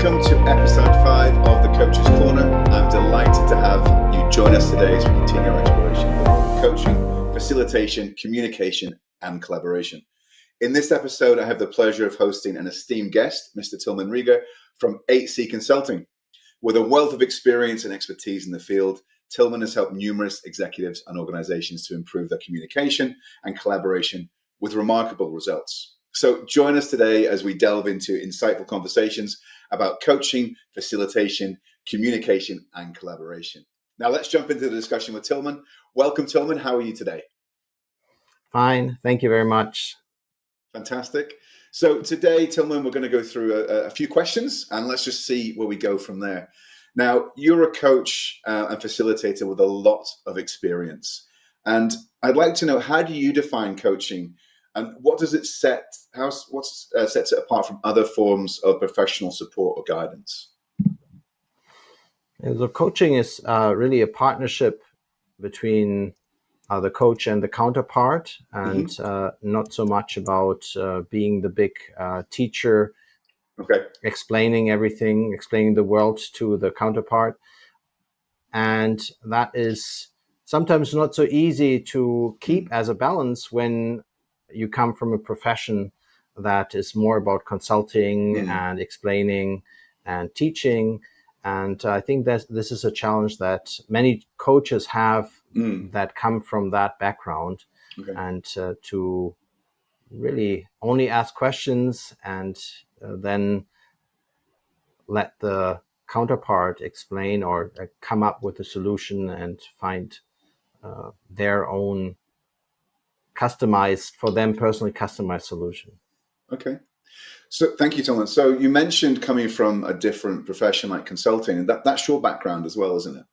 Welcome to episode 5 of the Coach's Corner. I'm delighted to have you join us today as we continue our exploration of coaching, facilitation, communication, and collaboration. In this episode, I have the pleasure of hosting an esteemed guest, Mr. Tilman Rieger from 8C Consulting. With a wealth of experience and expertise in the field, Tillman has helped numerous executives and organizations to improve their communication and collaboration with remarkable results. So join us today as we delve into insightful conversations about coaching, facilitation, communication, and collaboration. Now let's jump into the discussion with Tilman. Welcome, Tilman. How are you today? Fine. Thank you very much. Fantastic. So today, Tilman, we're going to go through a few questions and let's just see where we go from there. Now, you're a coach and facilitator with a lot of experience. And I'd like to know, how do you define coaching? And what does it sets it apart from other forms of professional support or guidance? So coaching is really a partnership between the coach and the counterpart, and not so much about being the big teacher, explaining everything, explaining the world to the counterpart. And that is sometimes not so easy to keep as a balance when you come from a profession that is more about consulting and explaining and teaching. And I think that this is a challenge that many coaches have that come from that background. And to really only ask questions and then let the counterpart explain or come up with a solution and find their own customized, for them personally customized solution. Okay. So thank you, Tilman. So you mentioned coming from a different profession like consulting, and that's your background as well, isn't it?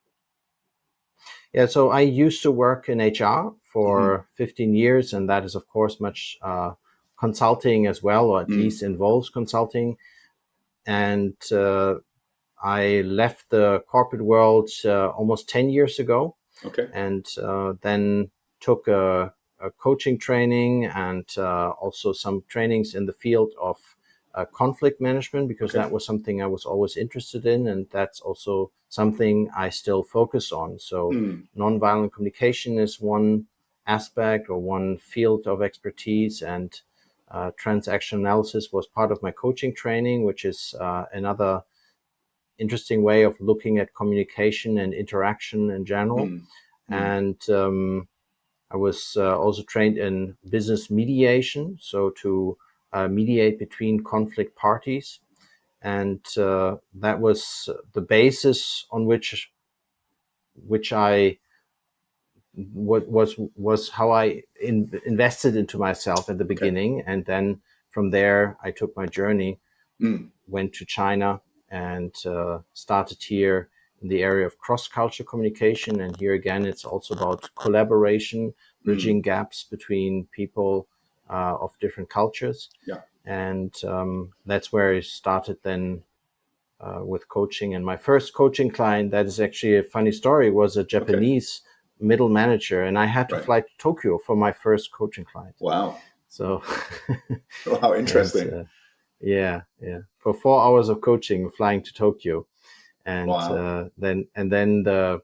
Yeah, so I used to work in HR for 15 years, and that is, of course, much consulting as well, or at least involves consulting. And I left the corporate world almost 10 years ago, and then took a coaching training and also some trainings in the field of conflict management, because that was something I was always interested in, and that's also something I still focus on. So nonviolent communication is one aspect or one field of expertise, and transaction analysis was part of my coaching training, which is another interesting way of looking at communication and interaction in general. And I was also trained in business mediation, so to mediate between conflict parties. And that was the basis on which I was how I invested into myself at the beginning. And then from there, I took my journey, went to China and started here in the area of cross-cultural communication. And here again, it's also about collaboration, bridging gaps between people of different cultures. And that's where I started then with coaching. And my first coaching client, that is actually a funny story, was a Japanese middle manager. And I had to fly to Tokyo for my first coaching client. Wow. So, wow, interesting. Yeah. For 4 hours of coaching, flying to Tokyo. And then the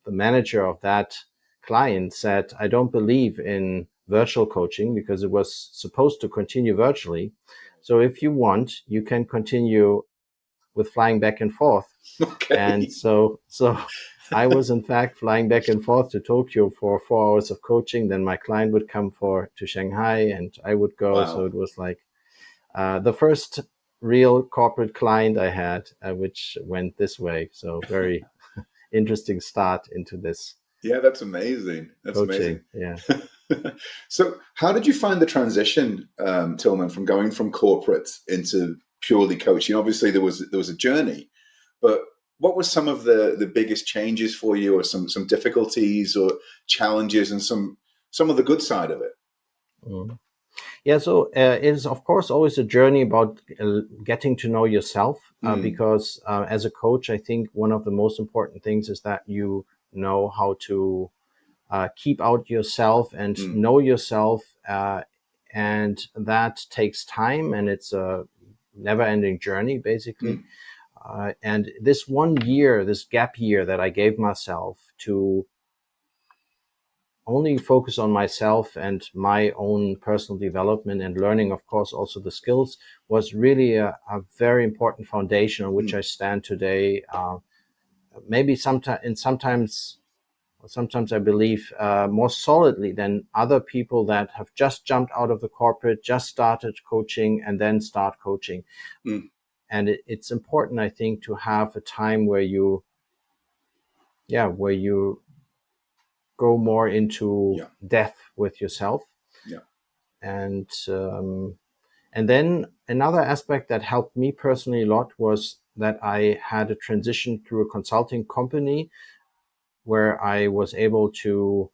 manager of that client said, I don't believe in virtual coaching because it was supposed to continue virtually. So if you want, you can continue with flying back and forth. And so I was in fact flying back and forth to Tokyo for 4 hours of coaching. Then my client would come to Shanghai and I would go. So it was like the first real corporate client I had, which went this way. So very interesting start into this. Yeah, that's amazing. That's coaching. Amazing. Yeah. So how did you find the transition, Tillman, from going from corporate into purely coaching? Obviously, there was a journey, but what were some of the biggest changes for you, or some difficulties or challenges, and some of the good side of it? Yeah, so it is, of course, always a journey about getting to know yourself, because as a coach, I think one of the most important things is that you know how to keep out yourself and know yourself, and that takes time, and it's a never-ending journey, basically. Mm. And this 1 year, this gap year that I gave myself to only focus on myself and my own personal development and learning, of course, also the skills, was really a very important foundation on which I stand today. Maybe sometimes I believe more solidly than other people that have just jumped out of the corporate, just started coaching, and then start coaching. Mm. And it's important, I think, to have a time where you go more into Yeah. depth with yourself. Yeah. And then another aspect that helped me personally a lot was that I had a transition through a consulting company where I was able to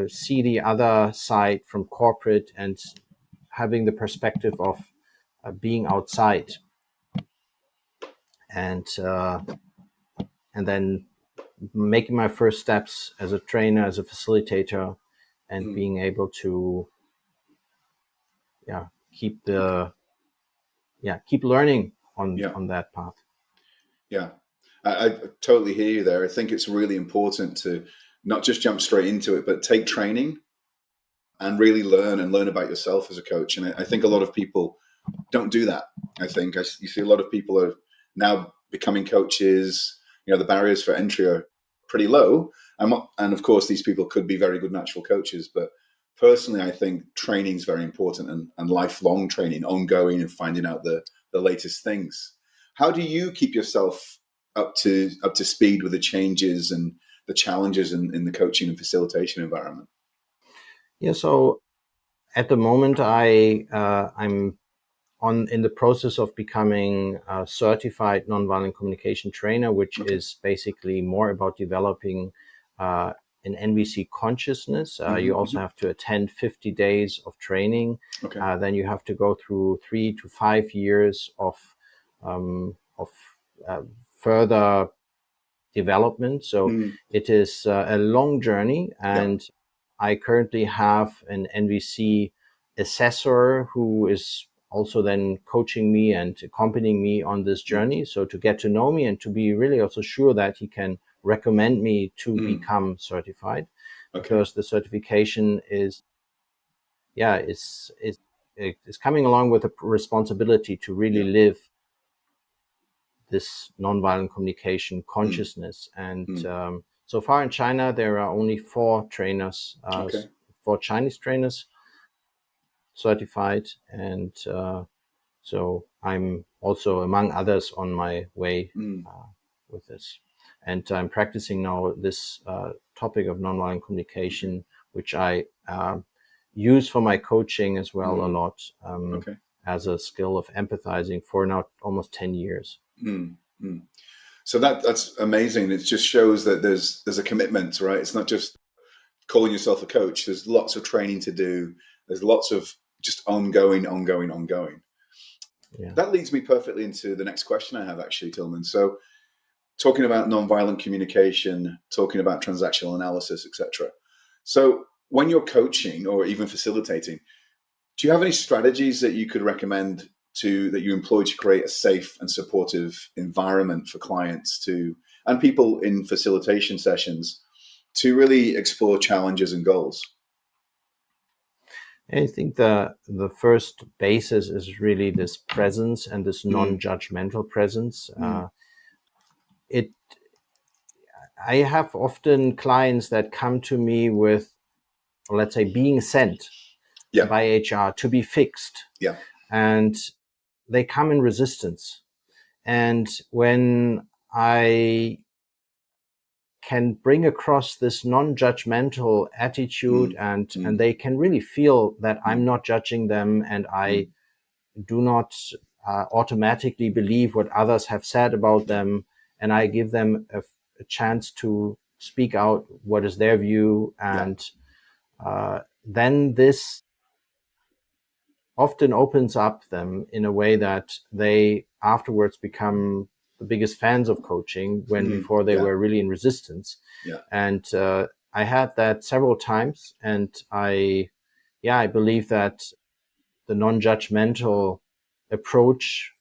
see the other side from corporate and having the perspective of being outside, and then making my first steps as a trainer, as a facilitator, and Mm. being able to keep Okay. keep learning Yeah. on that path. Yeah. I totally hear you there. I think it's really important to not just jump straight into it, but take training and really learn about yourself as a coach. And I think a lot of people don't do that. I think you see a lot of people are now becoming coaches. The barriers for entry are pretty low. And of course, these people could be very good natural coaches. But personally, I think training is very important, and lifelong training, ongoing, and finding out the latest things. How do you keep yourself up to speed with the changes and the challenges in the coaching and facilitation environment? Yeah, so at the moment, I'm in the process of becoming a certified nonviolent communication trainer, which Okay. is basically more about developing an NVC consciousness. You also have to attend 50 days of training. Okay. Then you have to go through 3 to 5 years of further development. So it is a long journey, and I currently have an NVC assessor who is also then coaching me and accompanying me on this journey. So to get to know me and to be really also sure that he can recommend me to become certified, because the certification is coming along with a responsibility to really live this nonviolent communication consciousness. And so far in China, there are only 4 trainers, 4 Chinese trainers certified. And so I'm also, among others, on my way with this. And I'm practicing now this topic of nonviolent communication, which I use for my coaching as well a lot, as a skill of empathizing for now almost 10 years. So that's amazing. It just shows that there's a commitment, right? It's not just calling yourself a coach. There's lots of training to do. There's lots of just ongoing. Yeah. That leads me perfectly into the next question I have, actually, Tillman. So talking about nonviolent communication, talking about transactional analysis, etc. So when you're coaching or even facilitating, do you have any strategies that you could recommend that you employ to create a safe and supportive environment for clients and people in facilitation sessions to really explore challenges and goals? I think the first basis is really this presence and this non-judgmental presence. I have often clients that come to me with, let's say, being sent by HR to be fixed. Yeah. And they come in resistance. And when I can bring across this non-judgmental attitude and they can really feel that I'm not judging them, and I do not automatically believe what others have said about them, and I give them a chance to speak out what is their view, and then this often opens up them in a way that they afterwards become the biggest fans of coaching, when before they were really in resistance. And I had that several times, and I believe that the non-judgmental approach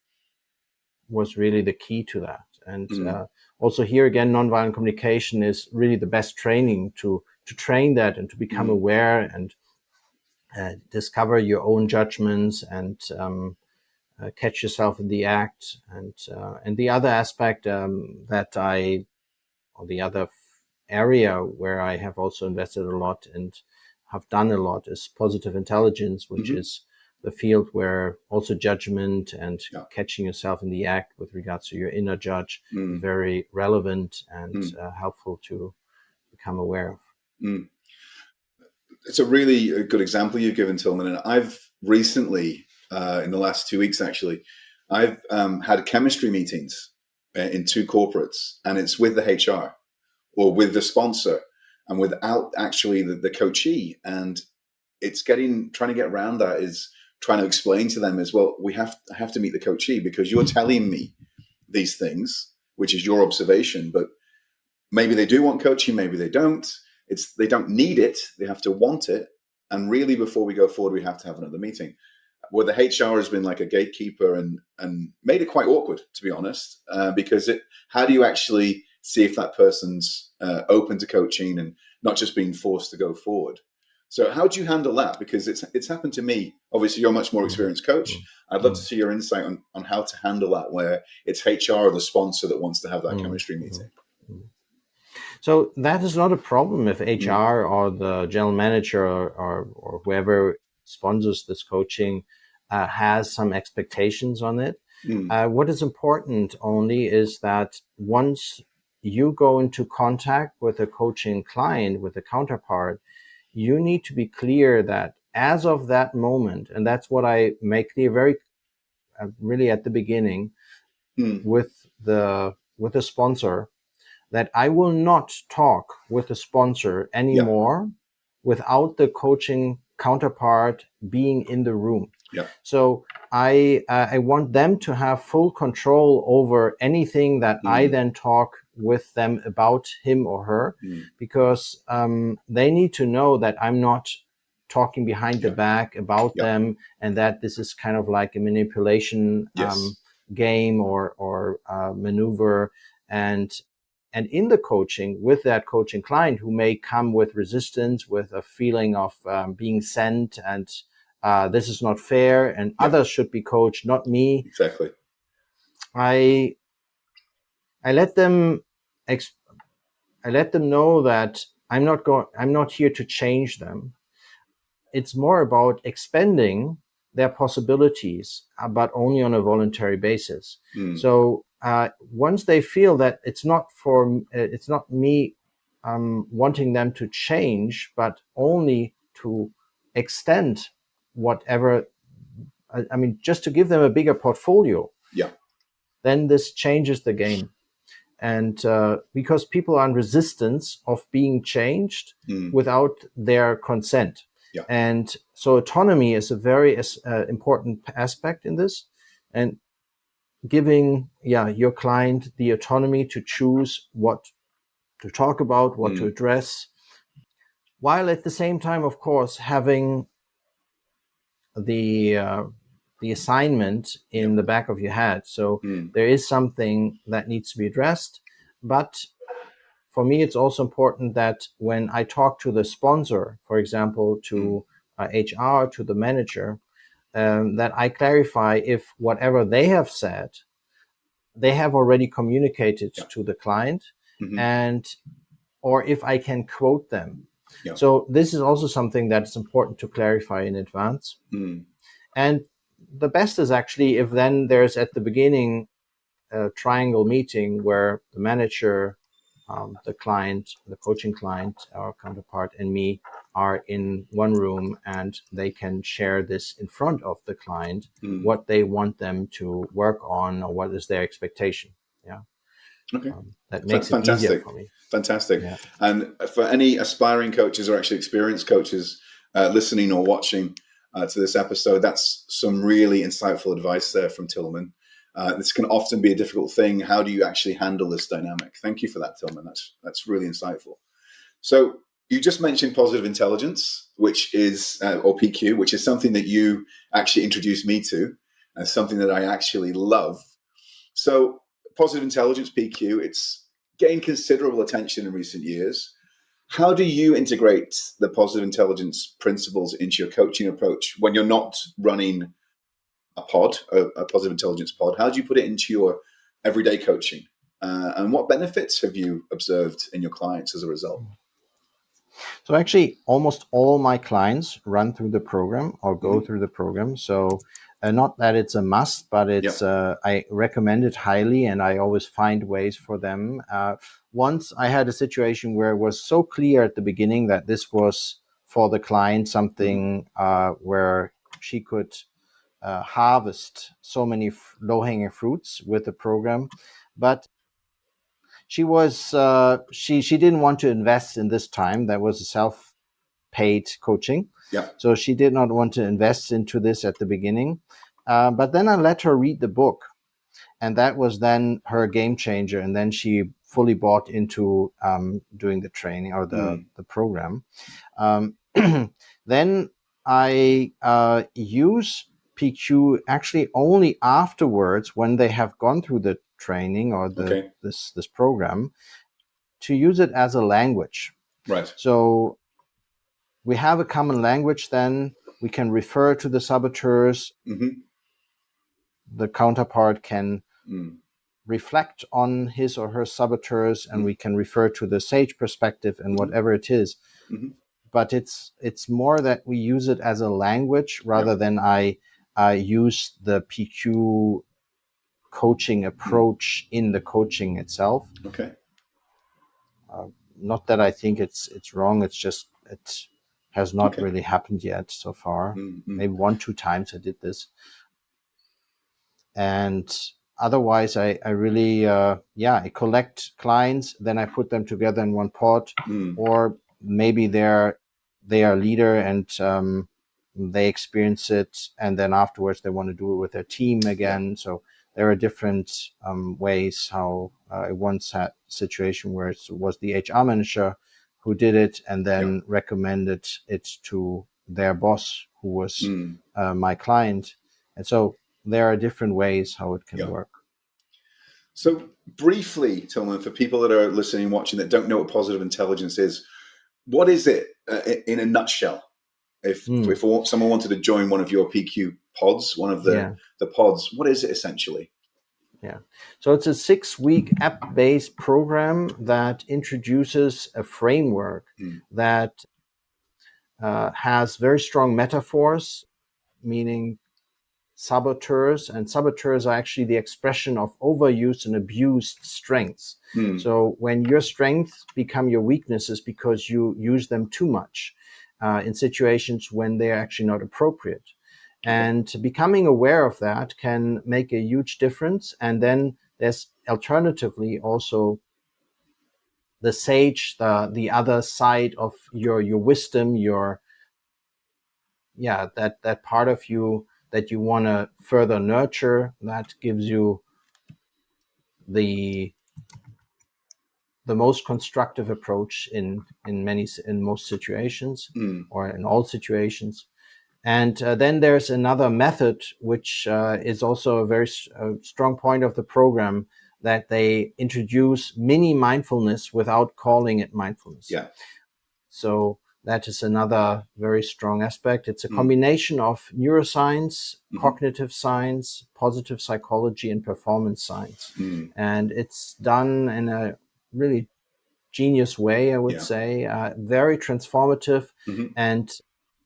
was really the key to that. And Mm. also here again, nonviolent communication is really the best training to train that and to become aware and discover your own judgments and catch yourself in the act. And the other aspect or the other area where I have also invested a lot and have done a lot is positive intelligence, which is the field where also judgment and catching yourself in the act with regards to your inner judge is very relevant and helpful to become aware of. It's a really good example you've given, Tillman. And I've recently, in the last 2 weeks actually, I've had chemistry meetings in 2 corporates, and it's with the HR or with the sponsor and without actually the coachee. And it's trying to get around that is trying to explain to them as well, I have to meet the coachee because you're telling me these things, which is your observation, but maybe they do want coaching, maybe they don't. They don't need it, they have to want it. And really, before we go forward, we have to have another meeting where the HR has been like a gatekeeper and made it quite awkward, to be honest, because how do you actually see if that person's open to coaching and not just being forced to go forward? So how do you handle that? Because it's happened to me. Obviously, you're a much more experienced coach. I'd love to see your insight on how to handle that, where it's HR or the sponsor that wants to have that chemistry meeting. So that is not a problem if HR or the general manager or whoever sponsors this coaching has some expectations on it. What is important only is that once you go into contact with a coaching client, with a counterpart, you need to be clear that as of that moment, and that's what I make clear very really at the beginning with the sponsor, that I will not talk with the sponsor anymore without the coaching counterpart being in the room. So I want them to have full control over anything that I then talk with them about him or her, because they need to know that I'm not talking behind the back about them, and that this is kind of like a manipulation game or maneuver. And in the coaching, with that coaching client who may come with resistance, with a feeling of being sent and this is not fair and others should be coached, not me. Exactly. I let them know that I'm not here to change them. It's more about expanding their possibilities, but only on a voluntary basis. So once they feel that it's not me wanting them to change, but only to extend whatever, I mean, just to give them a bigger portfolio, then this changes the game. And because people are in resistance of being changed without their consent. And so autonomy is a very important aspect in this, and giving your client the autonomy to choose what to talk about, what to address, while at the same time, of course, having the assignment in the back of your head. So there is something that needs to be addressed, but for me, it's also important that when I talk to the sponsor, for example, to HR, to the manager, that I clarify if whatever they have said, they have already communicated to the client, or if I can quote them. So this is also something that's important to clarify in advance. And the best is actually if then there's at the beginning a triangle meeting where the manager, the client, the coaching client, our counterpart, and me are in one room, and they can share this in front of the client, what they want them to work on or what is their expectation. Okay. That makes it easier for me. Fantastic. And for any aspiring coaches or actually experienced coaches listening or watching to this episode, that's some really insightful advice there from Tillman. This can often be a difficult thing. How do you actually handle this dynamic? Thank you for that, Tillman. That's really insightful. So you just mentioned positive intelligence, which is, or PQ, which is something that you actually introduced me to, and something that I actually love. So positive intelligence, PQ, it's gained considerable attention in recent years. How do you integrate the positive intelligence principles into your coaching approach when you're not running a pod, a positive intelligence pod? How do you put it into your everyday coaching? And what benefits have you observed in your clients as a result? So actually, almost all my clients run through the program or go through the program. So not that it's a must, but it's I recommend it highly, and I always find ways for them. Once I had a situation where it was so clear at the beginning that this was for the client something where she could harvest so many low-hanging fruits with the program, but she was she didn't want to invest in this time. That was a self-paid coaching, so she did not want to invest into this at the beginning. But then I let her read the book, and that was then her game changer. And then she fully bought into doing the training or the program. Then I use PQ actually only afterwards, when they have gone through the training or this program, to use it as a language. Right. So we have a common language, then we can refer to the saboteurs. The counterpart can reflect on his or her saboteurs, and we can refer to the sage perspective and whatever it is. But it's more that we use it as a language rather than I use the PQ coaching approach in the coaching itself. Okay. Not that I think it's wrong. It's just it has not really happened yet so far. Maybe 1-2 times I did this, and otherwise I really I collect clients, then I put them together in one pod, or maybe they are leader and they experience it, and then afterwards they want to do it with their team again. So there are different ways how I once had a situation where it was the HR manager who did it and then recommended it to their boss, who was my client. And so there are different ways how it can work. So briefly, Tilman, for people that are listening, watching, that don't know what positive intelligence is, what is it in a nutshell? If someone wanted to join one of your PQ pods, one of the pods, what is it essentially? Yeah. So it's a 6-week app-based program that introduces a framework that has very strong metaphors, meaning saboteurs, and saboteurs are actually the expression of overused and abused strengths. So when your strengths become your weaknesses because you use them too much in situations when they're actually not appropriate. And becoming aware of that can make a huge difference. And then there's alternatively also the sage, the other side of your wisdom, that part of you that you want to further nurture, that gives you the most constructive approach in most situations or in all situations. And then there's another method, which is also a very strong point of the program, that they introduce mini mindfulness without calling it mindfulness. So that is another very strong aspect. It's a combination of neuroscience, cognitive science, positive psychology, and performance science. And it's done in a really genius way, I would say, very transformative. And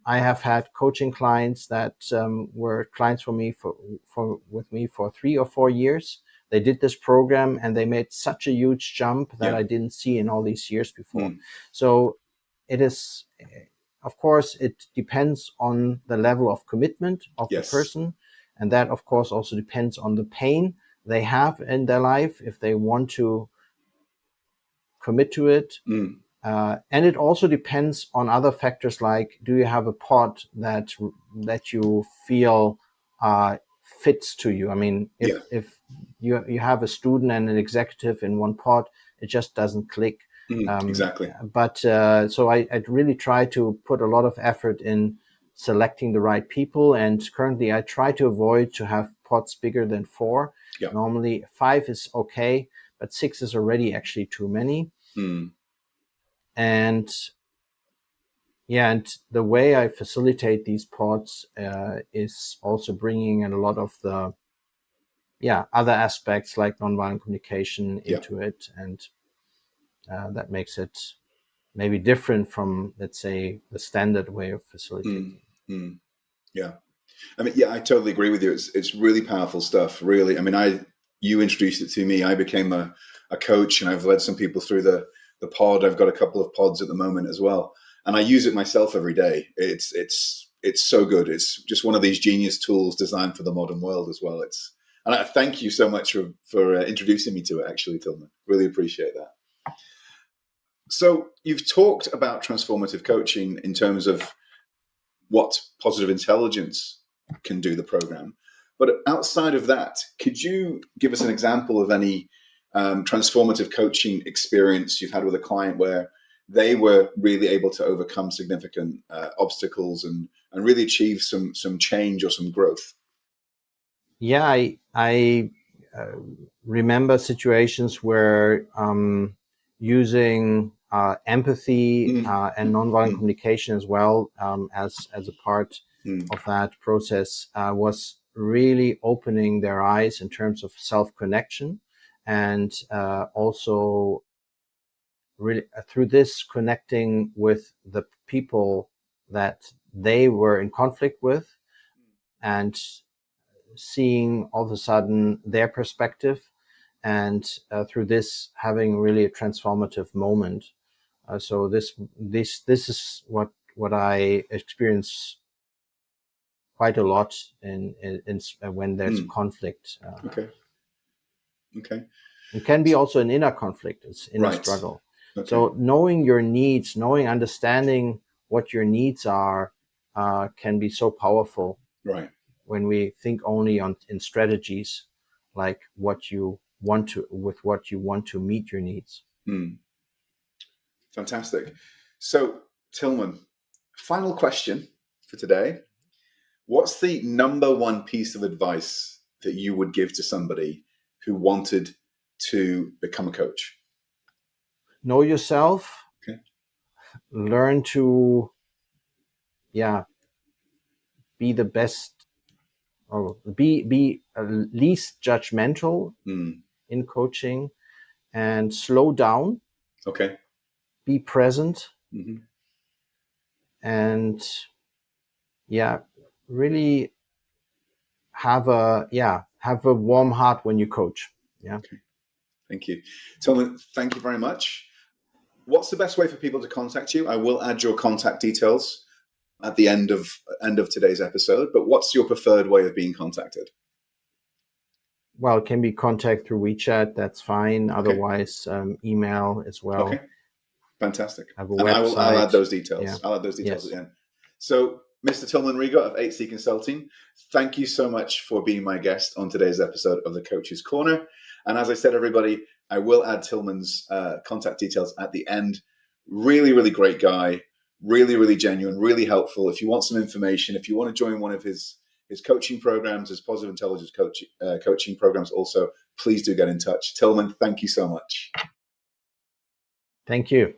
I have had coaching clients that were clients for me with me for 3 or 4 years. They did this program and they made such a huge jump that I didn't see in all these years before. So it is, of course, it depends on the level of commitment of the person. And that, of course, also depends on the pain they have in their life, if they want to commit to it. And it also depends on other factors, like, do you have a pod that you feel fits to you? I mean, if you have a student and an executive in one pod, it just doesn't click. Exactly. But so I really try to put a lot of effort in selecting the right people. And currently I try to avoid to have pods bigger than 4. Yeah. Normally 5 is okay, but 6 is already actually too many. And and the way I facilitate these pods is also bringing in a lot of the other aspects like nonviolent communication into it, and that makes it maybe different from, let's say, the standard way of facilitating. Yeah. I mean, I totally agree with you. It's really powerful stuff, really. I mean, you introduced it to me. I became a coach, and I've led some people through the pod. I've got a couple of pods at the moment as well, and I use it myself every day. It's so good. It's just one of these genius tools designed for the modern world as well. And I thank you so much for introducing me to it, actually, Tilman. Really appreciate that. So you've talked about transformative coaching in terms of what positive intelligence can do the program. But outside of that, could you give us an example of any transformative coaching experience you've had with a client where they were really able to overcome significant obstacles and really achieve some change or some growth? Yeah, I remember situations where using empathy and nonviolent communication as well as a part of that process was really opening their eyes in terms of self-connection, and also really through this connecting with the people that they were in conflict with, and seeing all of a sudden their perspective, and through this having really a transformative moment. So this is what I experience quite a lot in when there's conflict. Okay. It can be also an inner conflict, it's inner struggle. So knowing your needs, understanding what your needs are, can be so powerful. Right. When we think only in strategies, like what you want to meet your needs. Fantastic. So, Tilman, final question for today. What's the number one piece of advice that you would give to somebody who wanted to become a coach? Know yourself. Okay. Learn to, be the best, or be least judgmental in coaching, and slow down. Okay. Be present. And really have a warm heart when you coach. Okay. Thank you. Tilman, thank you very much. What's the best way for people to contact you? I will add your contact details at the end of today's episode, but what's your preferred way of being contacted? Well, it can be contact through WeChat. That's fine. Okay. Otherwise, email as well. Okay. Fantastic. I have a website. I'll add those details. Yeah. I'll add those details at the end. So, Mr. Tilman Rieger of 8C Consulting, thank you so much for being my guest on today's episode of the Coach's Corner. And as I said, everybody, I will add Tilman's contact details at the end. Really, really great guy. Really, really genuine. Really helpful. If you want some information, if you want to join one of his coaching programs, his positive intelligence coaching programs also, please do get in touch. Tilman, thank you so much. Thank you.